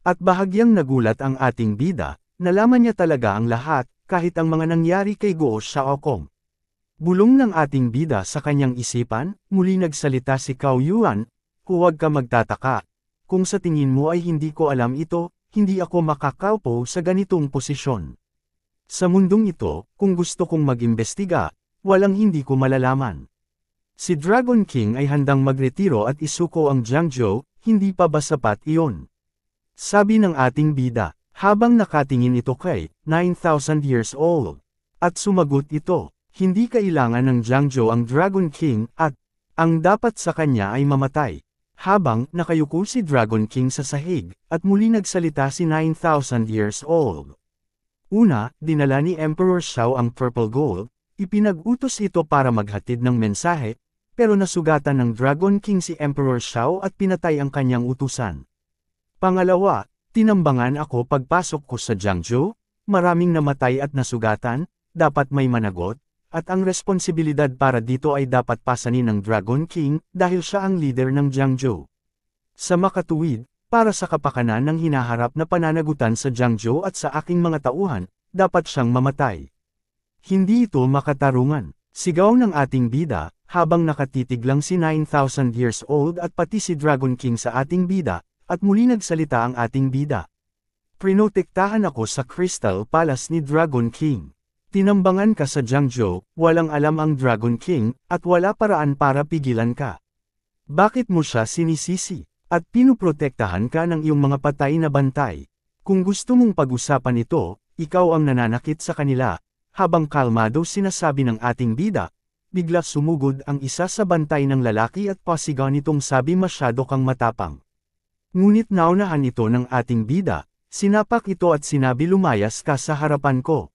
At bahagyang nagulat ang ating bida, nalaman niya talaga ang lahat, kahit ang mga nangyari kay Guo Xiaokong. Bulong ng ating bida sa kanyang isipan, muli nagsalita si Cao Yuan, huwag ka magtataka. Kung sa tingin mo ay hindi ko alam ito, hindi ako makakaupo sa ganitong posisyon. Sa mundong ito, kung gusto kong mag-imbestiga, walang hindi ko malalaman. Si Dragon King ay handang magretiro at isuko ang Jiangzhou, hindi pa ba sapat iyon? Sabi ng ating bida, habang nakatingin ito kay 9,000 years old. At sumagot ito, hindi kailangan ng Jiangzhou ang Dragon King at ang dapat sa kanya ay mamatay. Habang nakayuko si Dragon King sa sahig, at muli nagsalita si 9,000 years old. Una, dinala ni Emperor Xiao ang Purple Gold, ipinag-utos ito para maghatid ng mensahe, pero nasugatan ng Dragon King si Emperor Xiao at pinatay ang kanyang utusan. Pangalawa, tinambangan ako pagpasok ko sa Jiangzhou, maraming namatay at nasugatan, dapat may managot, at ang responsibilidad para dito ay dapat pasanin ng Dragon King dahil siya ang leader ng Jiangzhou. Sa makatuwid, para sa kapakanan ng hinaharap na pananagutan sa Jiangzhou at sa aking mga tauhan, dapat siyang mamatay. Hindi ito makatarungan, sigaw ng ating bida, habang nakatitig lang si 9,000 years old at pati si Dragon King sa ating bida, at muli nagsalita ang ating bida. Prinotektahan ako sa Crystal Palace ni Dragon King. Tinambangan ka sa Jiangzhou, walang alam ang Dragon King, at wala paraan para pigilan ka. Bakit mo siya sinisisi? At pinuprotektahan ka ng iyong mga patay na bantay. Kung gusto mong pag-usapan ito, ikaw ang nananakit sa kanila. Habang kalmado sinasabi ng ating bida, bigla sumugod ang isa sa bantay ng lalaki at pasigaw nitong sabi masyado kang matapang. Ngunit naunahan ito ng ating bida, sinapak ito at sinabi lumayas ka sa harapan ko.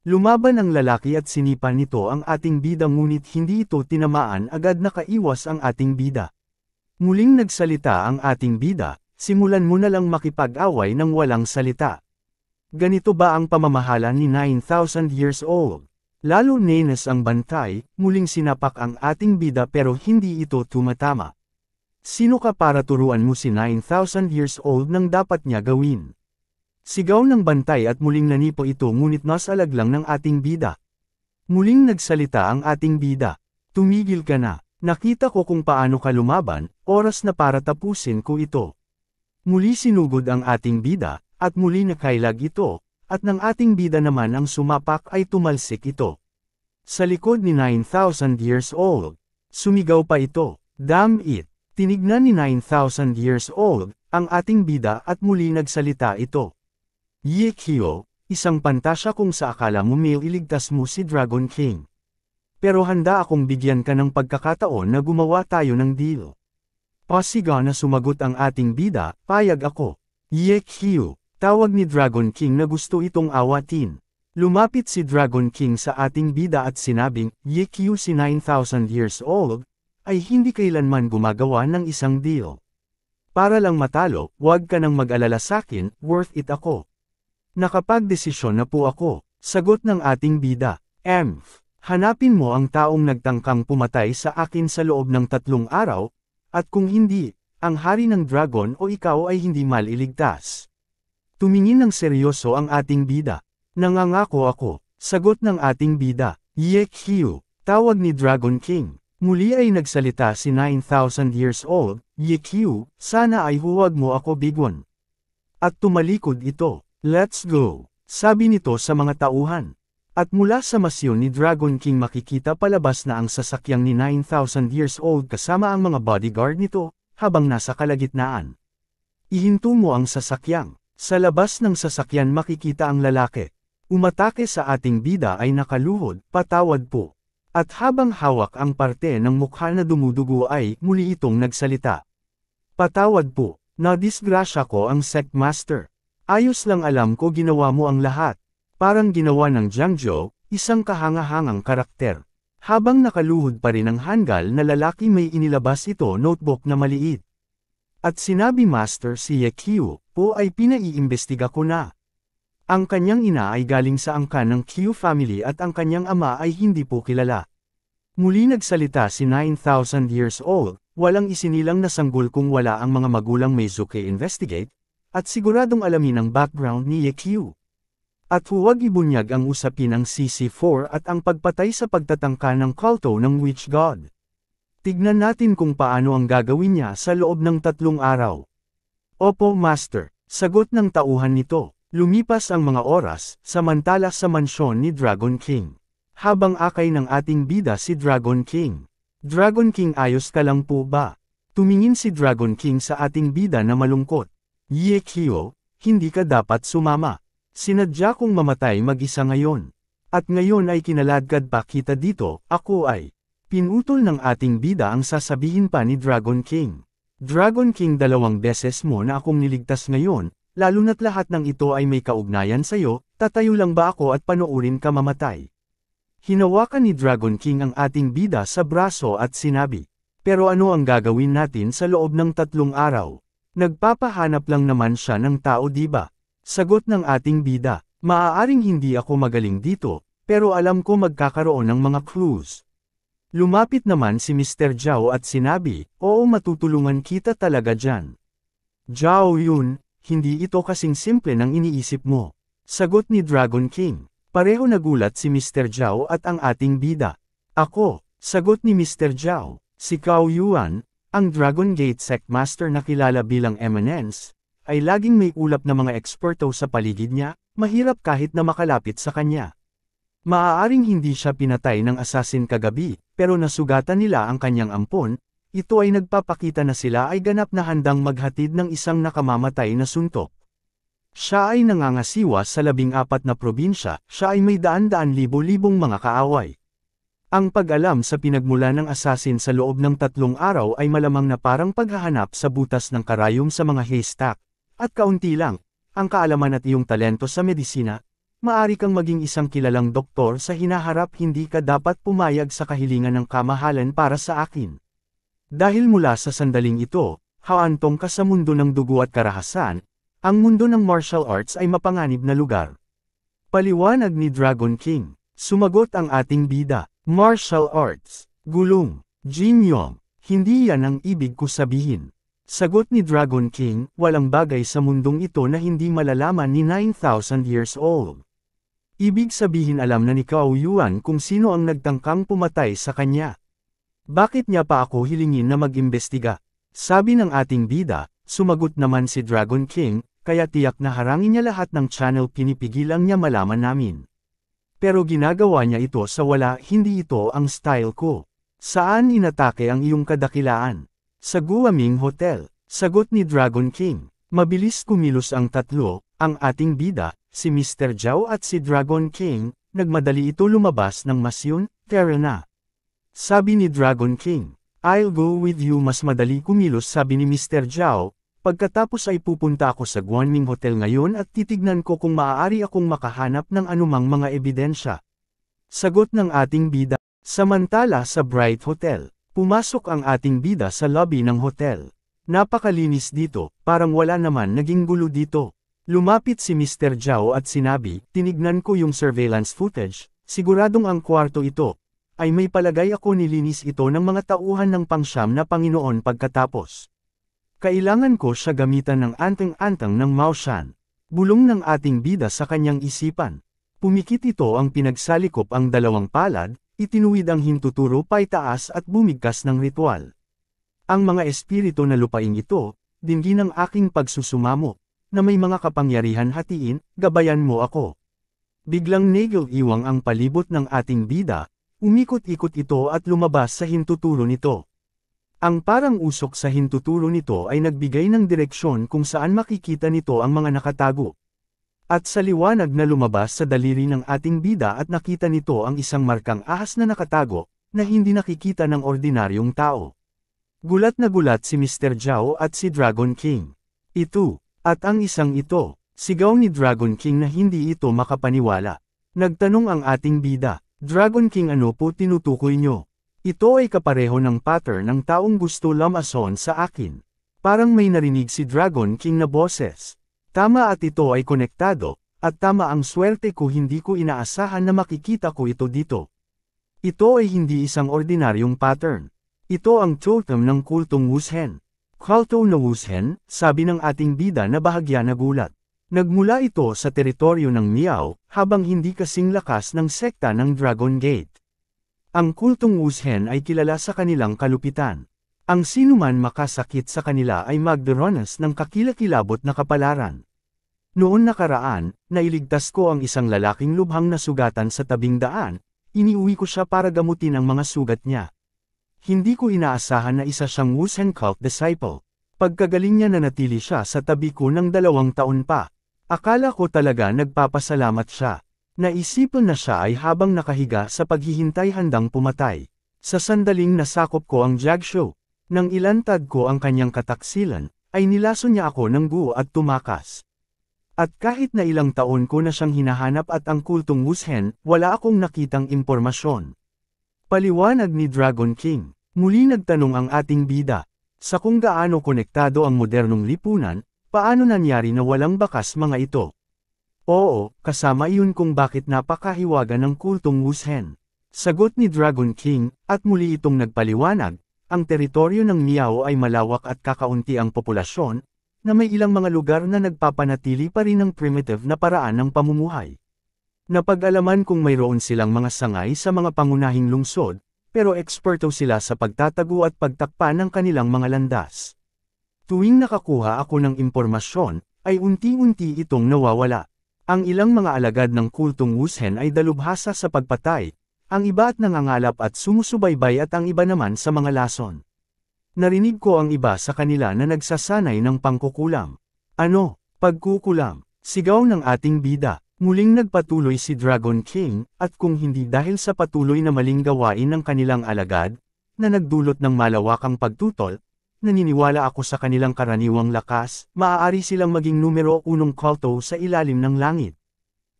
Lumaban ang lalaki at sinipan nito ang ating bida ngunit hindi ito tinamaan agad nakaiwas ang ating bida. Muling nagsalita ang ating bida, simulan mo na lang makipag-away ng walang salita. Ganito ba ang pamamahala ni 9,000 years old? Lalo nenes ang bantay, muling sinapak ang ating bida pero hindi ito tumatama. Sino ka para turuan mo si 9,000 years old nang dapat niya gawin? Sigaw ng bantay at muling nanipo ito ngunit nasalag lang ng ating bida. Muling nagsalita ang ating bida. Tumigil ka na, nakita ko kung paano ka lumaban, oras na para tapusin ko ito. Muli sinugod ang ating bida, at muli nakailag ito, at ng ating bida naman ang sumapak ay tumalsik ito. Sa likod ni 9,000 years old, sumigaw pa ito, damn it, tinignan ni 9,000 years old, ang ating bida at muli nagsalita ito. Ye Qiu, isang pantasya kung sa akala mo may iligtas mo si Dragon King. Pero handa akong bigyan ka ng pagkakataon na gumawa tayo ng deal. Pasigaw na sumagot ang ating bida, payag ako. Ye Qiu, tawag ni Dragon King na gusto itong awatin. Lumapit si Dragon King sa ating bida at sinabing, Ye Qiu si 9,000 years old, ay hindi kailanman gumagawa ng isang deal. Para lang matalo, huwag ka nang mag-alala sakin, worth it ako. Nakapagdesisyon na po ako, sagot ng ating bida. Hanapin mo ang taong nagtangkang pumatay sa akin sa loob ng 3 araw, at kung hindi, ang hari ng dragon o ikaw ay hindi maliligtas. Tumingin ng seryoso ang ating bida. Nangangako ako, sagot ng ating bida. Ye Qiu, tawag ni Dragon King. Muli ay nagsalita si 9,000 years old, Ye Qiu, sana ay huwag mo ako bigwan. At tumalikod ito. Let's go, sabi nito sa mga tauhan. At mula sa masyon ni Dragon King makikita palabas na ang sasakyang ni 9,000 years old kasama ang mga bodyguard nito, habang nasa kalagitnaan. Ihinto mo ang sasakyang. Sa labas ng sasakyan makikita ang lalaki. Umatake sa ating bida ay nakaluhod, patawad po. At habang hawak ang parte ng mukha na dumudugo ay muli itong nagsalita. Patawad po, nadisgrasya ko ang sect master. Ayos lang alam ko ginawa mo ang lahat. Parang ginawa ng Jiangzhou, isang kahangahangang karakter. Habang nakaluhod pa rin ang hanggal na lalaki may inilabas ito notebook na maliit. At sinabi Master si Ye Qiu, po ay pinaiimbestiga ko na. Ang kanyang ina ay galing sa angkan ng Qiu family at ang kanyang ama ay hindi po kilala. Muli nagsalita si 9,000 years old, walang isinilang na sanggol kung wala ang mga magulang Meizuke investigate, at siguradong alamin ang background ni Yekyu. At huwag ibunyag ang usapin ng CC4 at ang pagpatay sa pagtatangka ng kulto ng Witch God. Tignan natin kung paano ang gagawin niya sa loob ng 3 araw. Opo, Master, sagot ng tauhan nito. Lumipas ang mga oras, samantala sa mansyon ni Dragon King. Habang akay ng ating bida si Dragon King. Dragon King, ayos ka lang po ba? Tumingin si Dragon King sa ating bida na malungkot. Yekyo, hindi ka dapat sumama. Sinadya kong mamatay mag-isa ngayon. At ngayon ay kinaladkad pa kita dito, ako ay. Pinutol ng ating bida ang sasabihin pa ni Dragon King. Dragon King, 2 beses mo na akong niligtas ngayon, lalo na't lahat ng ito ay may kaugnayan sa'yo, tatayo lang ba ako at panoorin ka mamatay? Hinawakan ni Dragon King ang ating bida sa braso at sinabi, pero ano ang gagawin natin sa loob ng 3 araw? Nagpapahanap lang naman siya ng tao, diba? Sagot ng ating bida, maaaring hindi ako magaling dito, pero alam ko magkakaroon ng mga clues. Lumapit naman si Mr. Zhao at sinabi, oo, matutulungan kita talaga dyan. Zhao Yun, hindi ito kasing simple ng iniisip mo. Sagot ni Dragon King. Pareho nagulat si Mr. Zhao at ang ating bida. Ako, sagot ni Mr. Zhao, si Cao Yuan, ang Dragon Gate Sect Master na kilala bilang Eminence, ay laging may ulap na mga eksperto sa paligid niya, mahirap kahit na makalapit sa kanya. Maaaring hindi siya pinatay ng assassin kagabi, pero nasugatan nila ang kanyang ampon, ito ay nagpapakita na sila ay ganap na handang maghatid ng isang nakamamatay na suntok. Siya ay nangangasiwa sa 14 na probinsya, siya ay may daan-daan libo-libong mga kaaway. Ang pag-alam sa pinagmula ng assassin sa loob ng 3 araw ay malamang na parang paghahanap sa butas ng karayom sa mga haystack, at kaunti lang, ang kaalaman at iyong talento sa medisina. Maari kang maging isang kilalang doktor sa hinaharap, hindi ka dapat pumayag sa kahilingan ng kamahalan para sa akin. Dahil mula sa sandaling ito, haantong ka sa mundo ng dugo at karahasan, ang mundo ng martial arts ay mapanganib na lugar. Paliwanag ni Dragon King. Sumagot ang ating bida, martial arts, gulong, Jin Yong, hindi yan ang ibig ko sabihin. Sagot ni Dragon King, walang bagay sa mundong ito na hindi malalaman ni 9,000 years old. Ibig sabihin alam na ni Cao Yuan kung sino ang nagtangkang pumatay sa kanya. Bakit niya pa ako hilingin na mag-imbestiga? Sabi ng ating bida, sumagot naman si Dragon King, kaya tiyak na harangin niya lahat ng channel, pinipigilan niya malaman namin. Pero ginagawa niya ito sa wala, hindi ito ang style ko. Saan inatake ang iyong kadakilaan? Sa Guaming Hotel, sagot ni Dragon King. Mabilis kumilos ang tatlo, ang ating bida, si Mr. Zhao at si Dragon King, nagmadali ito lumabas ng Masyon, Terra. Sabi ni Dragon King, I'll go with you, mas madali kumilos, sabi ni Mr. Zhao, pagkatapos ay pupunta ako sa Guanming Hotel ngayon at titignan ko kung maaari akong makahanap ng anumang mga ebidensya. Sagot ng ating bida. Samantala sa Bright Hotel, pumasok ang ating bida sa lobby ng hotel. Napakalinis dito, parang wala naman naging gulo dito. Lumapit si Mr. Zhao at sinabi, tinignan ko yung surveillance footage, siguradong ang kwarto ito, ay may palagay ako nilinis ito ng mga tauhan ng pangsyam na Panginoon pagkatapos. Kailangan ko siya gamitan ng anteng-anteng ng Mao Shan. Bulong ng ating bida sa kanyang isipan. Pumikit ito ang pinagsalikop ang 2 palad, itinuwid ang hintuturo paitaas at bumigkas ng ritual. Ang mga espiritu na lupaing ito, dinggin ng aking pagsusumamo, na may mga kapangyarihan hatiin, gabayan mo ako. Biglang nagil-iwang ang palibot ng ating bida, umikot-ikot ito at lumabas sa hintuturo nito. Ang parang usok sa hintuturo nito ay nagbigay ng direksyon kung saan makikita nito ang mga nakatago. At sa liwanag na lumabas sa daliri ng ating bida at nakita nito ang isang markang ahas na nakatago, na hindi nakikita ng ordinaryong tao. Gulat na gulat si Mr. Zhao at si Dragon King. Ito, at ang isang ito, sigaw ni Dragon King na hindi ito makapaniwala. Nagtanong ang ating bida, Dragon King, ano po tinutukoy nyo? Ito ay kapareho ng pattern ng taong gusto lamason sa akin. Parang may narinig si Dragon King na boses. Tama, at ito ay konektado, at tama ang swerte ko, hindi ko inaasahan na makikita ko ito dito. Ito ay hindi isang ordinaryong pattern. Ito ang totem ng kultong Wushen. Kulto na Wushen, sabi ng ating bida na bahagya na gulat. Nagmula ito sa teritoryo ng Miao, habang hindi kasing lakas ng sekta ng Dragon Gate. Ang kultong Wushen ay kilala sa kanilang kalupitan. Ang sinuman makasakit sa kanila ay magdaranas ng kakilakilabot na kapalaran. Noon nakaraan, nailigtas ko ang isang lalaking lubhang nasugatan sa tabing daan, iniuwi ko siya para gamutin ang mga sugat niya. Hindi ko inaasahan na isa siyang Wushen cult disciple. Pagkagaling niya nanatili siya sa tabi ko ng 2 taon pa. Akala ko talaga nagpapasalamat siya. Naisipan na siya ay habang nakahiga sa paghihintay handang pumatay. Sa sandaling nasakop ko ang Jagsho. Nang ilantad ko ang kanyang kataksilan, ay nilaso niya ako ng guo at tumakas. At kahit na ilang taon ko na siyang hinahanap at ang kultong Wushen, wala akong nakitang impormasyon. Paliwanag ni Dragon King. Muli nagtanong ang ating bida. Sa kung gaano konektado ang modernong lipunan, paano nangyari na walang bakas mga ito? Oo, kasama iyon kung bakit napakahiwaga ng kultong Wushen. Sagot ni Dragon King, at muli itong nagpaliwanag, ang teritoryo ng Miao ay malawak at kakaunti ang populasyon, na may ilang mga lugar na nagpapanatili pa rin ng primitive na paraan ng pamumuhay. Napag-alaman kung mayroon silang mga sangay sa mga pangunahing lungsod, pero eksperto sila sa pagtatago at pagtakpan ng kanilang mga landas. Tuwing nakakuha ako ng impormasyon, ay unti-unti itong nawawala. Ang ilang mga alagad ng kultong Wushen ay dalubhasa sa pagpatay, ang iba at nangangalap at sumusubaybay at ang iba naman sa mga lason. Narinig ko ang iba sa kanila na nagsasanay ng pangkukulam. Ano? Pagkukulam. Sigaw ng ating bida. Muling nagpatuloy si Dragon King, at kung hindi dahil sa patuloy na maling gawain ng kanilang alagad, na nagdulot ng malawakang pagtutol, naniniwala ako sa kanilang karaniwang lakas, maaari silang maging numero 1 kulto sa ilalim ng langit.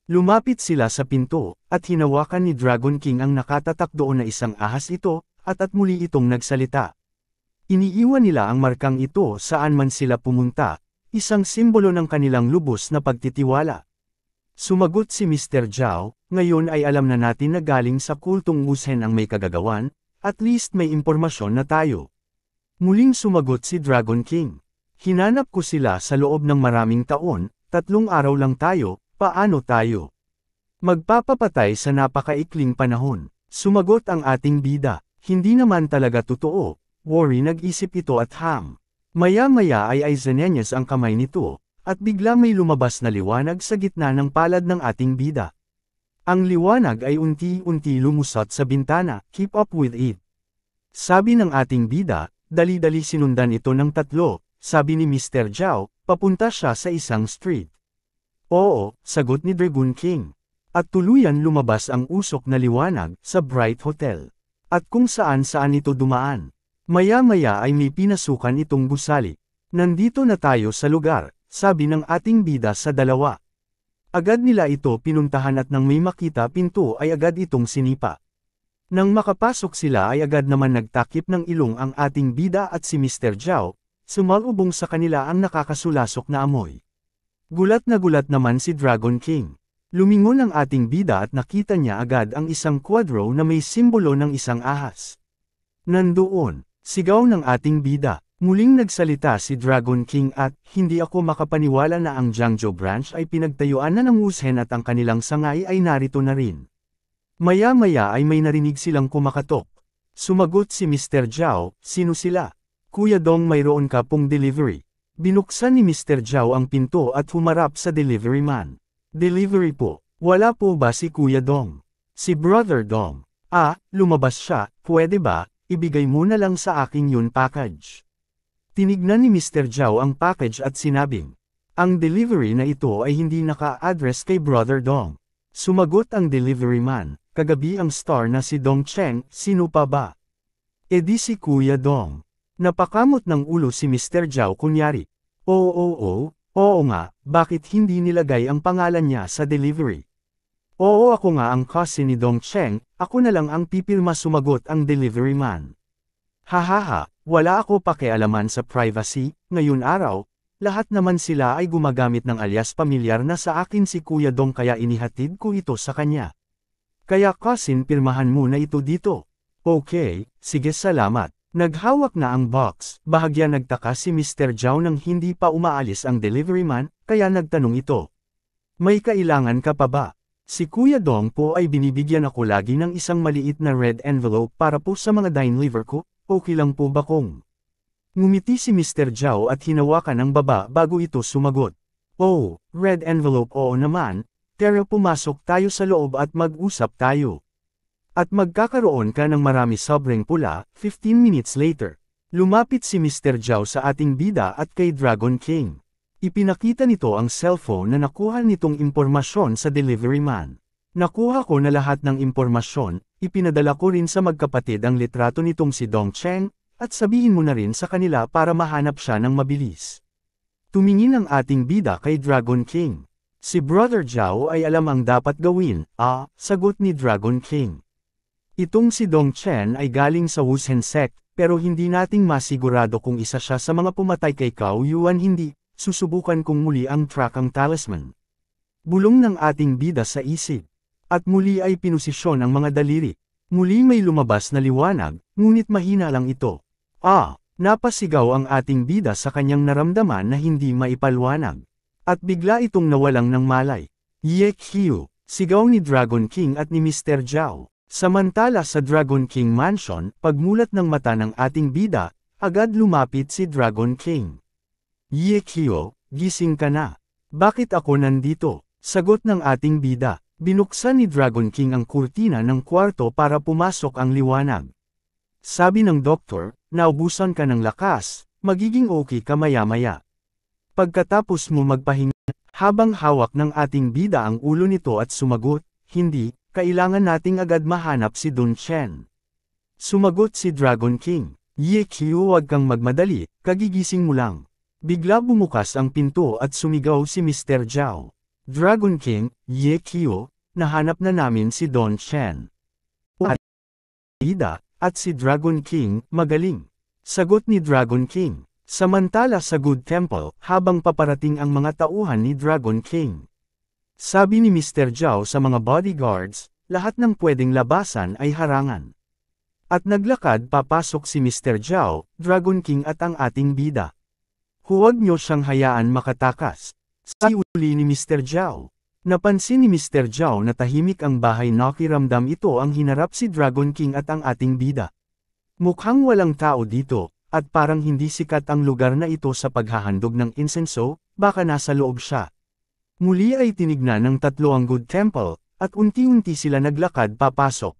Lumapit sila sa pinto, at hinawakan ni Dragon King ang nakatatak doon na isang ahas ito, at muli itong nagsalita. Iniiwan nila ang markang ito saan man sila pumunta, isang simbolo ng kanilang lubos na pagtitiwala. Sumagot si Mr. Zhao, ngayon ay alam na natin na galing sa kultong Wushen ang may kagagawan, at least may impormasyon na tayo. Muling sumagot si Dragon King. Hinanap ko sila sa loob ng maraming taon, 3 araw lang tayo, paano tayo? Magpapapatay sa napakaikling panahon. Sumagot ang ating bida, hindi naman talaga totoo, worry nag-isip ito at ham. Maya-maya ay Aizenenyas ang kamay nito. At bigla may lumabas na liwanag sa gitna ng palad ng ating bida. Ang liwanag ay unti-unti lumusot sa bintana, keep up with it. Sabi ng ating bida, dali-dali sinundan ito ng 3, sabi ni Mr. Zhao, papunta siya sa isang street. Oo, sagot ni Dragon King. At tuluyan lumabas ang usok na liwanag sa Bright Hotel. At kung saan-saan ito dumaan. Maya-maya ay may pinasukan itong gusali. Nandito na tayo sa lugar. Sabi ng ating bida sa 2. Agad nila ito pinuntahan at nang may makita pinto ay agad itong sinipa. Nang makapasok sila ay agad naman nagtakip ng ilong ang ating bida at si Mr. Zhao, sumalubong sa kanila ang nakakasulasok na amoy. Gulat naman si Dragon King. Lumingon ang ating bida at nakita niya agad ang isang kwadro na may simbolo ng isang ahas. Nandoon, sigaw ng ating bida. Muling nagsalita si Dragon King at, hindi ako makapaniwala na ang Jiangzhou branch ay pinagtayuan na ng Wushen at ang kanilang sangay ay narito na rin. Maya-maya ay may narinig silang kumakatok. Sumagot si Mr. Zhao, sino sila? Kuya Dong mayroon ka pong delivery. Binuksan ni Mr. Zhao ang pinto at humarap sa delivery man. Delivery po, wala po ba si Kuya Dong? Si Brother Dong. Lumabas siya, pwede ba, ibigay mo na lang sa akin yun package. Tinignan ni Mr. Zhao ang package at sinabing, ang delivery na ito ay hindi naka-address kay Brother Dong. Sumagot ang delivery man, kagabi ang star na si Dong Cheng, sino pa ba? E di si Kuya Dong. Napakamot ng ulo si Mr. Zhao kunyari. Oo nga, bakit hindi nilagay ang pangalan niya sa delivery? Oo ako nga ang cousin ni Dong Cheng, ako na lang ang pipirma sumagot ang delivery man. Hahaha. Wala ako pakialaman sa privacy, ngayon araw, lahat naman sila ay gumagamit ng alias pamilyar na sa akin si Kuya Dong kaya inihatid ko ito sa kanya. Kaya cousin pirmahan mo na ito dito. Okay, sige salamat. Naghawak na ang box, bahagya nagtaka si Mr. Zhao nang hindi pa umaalis ang delivery man, kaya nagtanong ito. May kailangan ka pa ba? Si Kuya Dong po ay binibigyan ako lagi ng isang maliit na red envelope para po sa mga dine liver ko, okay lang po ba kung? Ngumiti si Mr. Zhao at hinawakan ang baba bago ito sumagot. Oh, red envelope oo naman, tara pumasok tayo sa loob at mag-usap tayo. At magkakaroon ka ng marami sobrang pula. 15 minutes later, lumapit si Mr. Zhao sa ating bida at kay Dragon King. Ipinakita nito ang cellphone na nakuha nitong impormasyon sa delivery man. Nakuha ko na lahat ng impormasyon, ipinadala ko rin sa magkapatid ang litrato nitong si Dong Cheng, at sabihin mo na rin sa kanila para mahanap siya ng mabilis. Tumingin ang ating bida kay Dragon King. Si Brother Zhao ay alam ang dapat gawin, sagot ni Dragon King. Itong si Dong Chen ay galing sa Wusen sect, pero hindi nating masigurado kung isa siya sa mga pumatay kay Cao Yuan hindi, susubukan kong muli ang track ang talisman. Bulong ng ating bida sa isip. At muli ay pinusisyon ang mga daliri. Muli may lumabas na liwanag, ngunit mahina lang ito. Napasigaw ang ating bida sa kanyang naramdaman na hindi maipaliwanag. At bigla itong nawalang ng malay. Yek Hiu, sigaw ni Dragon King at ni Mr. Zhao. Samantala sa Dragon King Mansion, pagmulat ng mata ng ating bida, agad lumapit si Dragon King. Yekio, gising ka na. Bakit ako nandito? Sagot ng ating bida. Binuksan ni Dragon King ang kurtina ng kwarto para pumasok ang liwanag. Sabi ng doktor, naubusan ka ng lakas, magiging okay ka maya-maya. Pagkatapos mo magpahinga, habang hawak ng ating bida ang ulo nito at sumagot, hindi, kailangan nating agad mahanap si Dun Chen. Sumagot si Dragon King. Yekio, huwag kang magmadali, kagigising mo lang. Bigla bumukas ang pinto at sumigaw si Mr. Zhao. Dragon King, Yekio, nahanap na namin si Don Chen. At bida, at si Dragon King, magaling. Sagot ni Dragon King. Samantala sa Good Temple, habang paparating ang mga tauhan ni Dragon King. Sabi ni Mr. Zhao sa mga bodyguards, lahat ng pwedeng labasan ay harangan. At naglakad papasok si Mr. Zhao, Dragon King at ang ating bida. Huwag niyo siyang hayaan makatakas. Sabi uli ni Mr. Zhao. Napansin ni Mr. Zhao na tahimik ang bahay nakiramdam ito ang hinarap si Dragon King at ang ating bida. Mukhang walang tao dito, at parang hindi sikat ang lugar na ito sa paghahandog ng insenso, baka nasa loob siya. Muli ay tinignan ng tatlo ang Good Temple, at unti-unti sila naglakad papasok.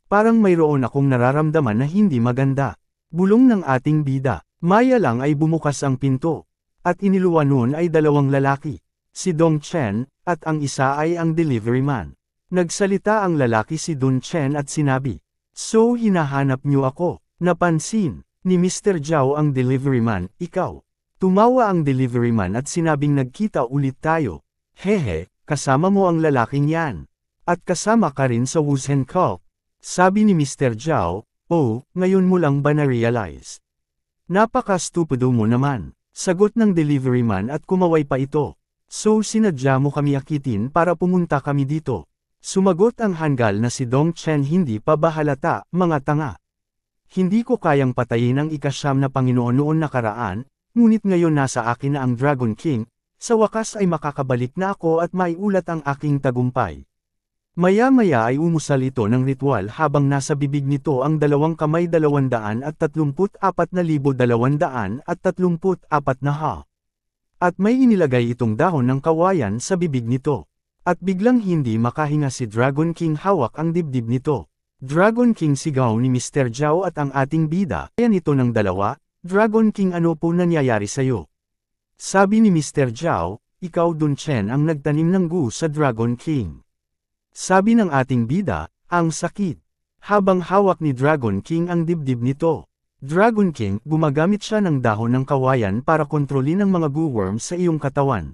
Parang mayroon akong nararamdaman na hindi maganda. Bulong ng ating bida. Maya lang ay bumukas ang pinto. At iniluwan nun ay dalawang lalaki. Si Dong Chen, at ang isa ay ang delivery man. Nagsalita ang lalaki si Dun Chen at sinabi, "So hinahanap niyo ako." Napansin ni Mr. Zhao ang delivery man, "Ikaw." Tumawa ang delivery man at sinabing nagkita ulit tayo. Hehe, kasama mo ang lalaking yan. At kasama ka rin sa Wusen Cult. Sabi ni Mr. Zhao, "Oh, ngayon mo lang ba na-realize?" Napaka-stupido mo naman. Sagot ng delivery man at kumaway pa ito. So sinadya mo kami akitin para pumunta kami dito. Sumagot ang hanggal na si Dong Chen, hindi pa ba halata, mga tanga. Hindi ko kayang patayin ang ikasyam na Panginoon noon nakaraan, ngunit ngayon nasa akin na ang Dragon King, sa wakas ay makakabalik na ako at maiulat ang aking tagumpay. Maya-maya ay umusal ito ng ritual habang nasa bibig nito ang dalawang kamay 234,234 na ha. At may inilagay itong dahon ng kawayan sa bibig nito. At biglang hindi makahinga si Dragon King, hawak ang dibdib nito. Dragon King, sigaw ni Mr. Zhao at ang ating bida. Ayan ito ng dalawa, Dragon King, ano po nangyayari sa'yo? Sabi ni Mr. Zhao, ikaw Dun Chen ang nagtanim ng gu sa Dragon King. Sabi ng ating bida, ang sakit. Habang hawak ni Dragon King ang dibdib nito. Dragon King, gumagamit siya ng dahon ng kawayan para kontrolin ang mga gu worms sa iyong katawan.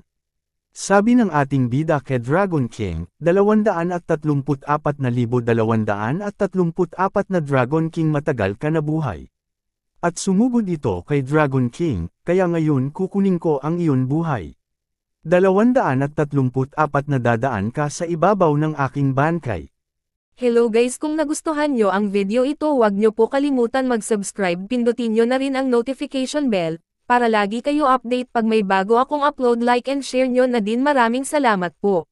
Sabi ng ating bida kay Dragon King, 234,234 na Dragon King, matagal ka na buhay. At sumugod ito kay Dragon King, kaya ngayon kukunin ko ang iyon buhay. 234 na dadaan ka sa ibabaw ng aking bangkay. Hello guys, kung nagustuhan nyo ang video ito, huwag nyo po kalimutan mag-subscribe, pindutin nyo na rin ang notification bell, para lagi kayo update pag may bago akong upload. Like and share nyo na din. Maraming salamat po.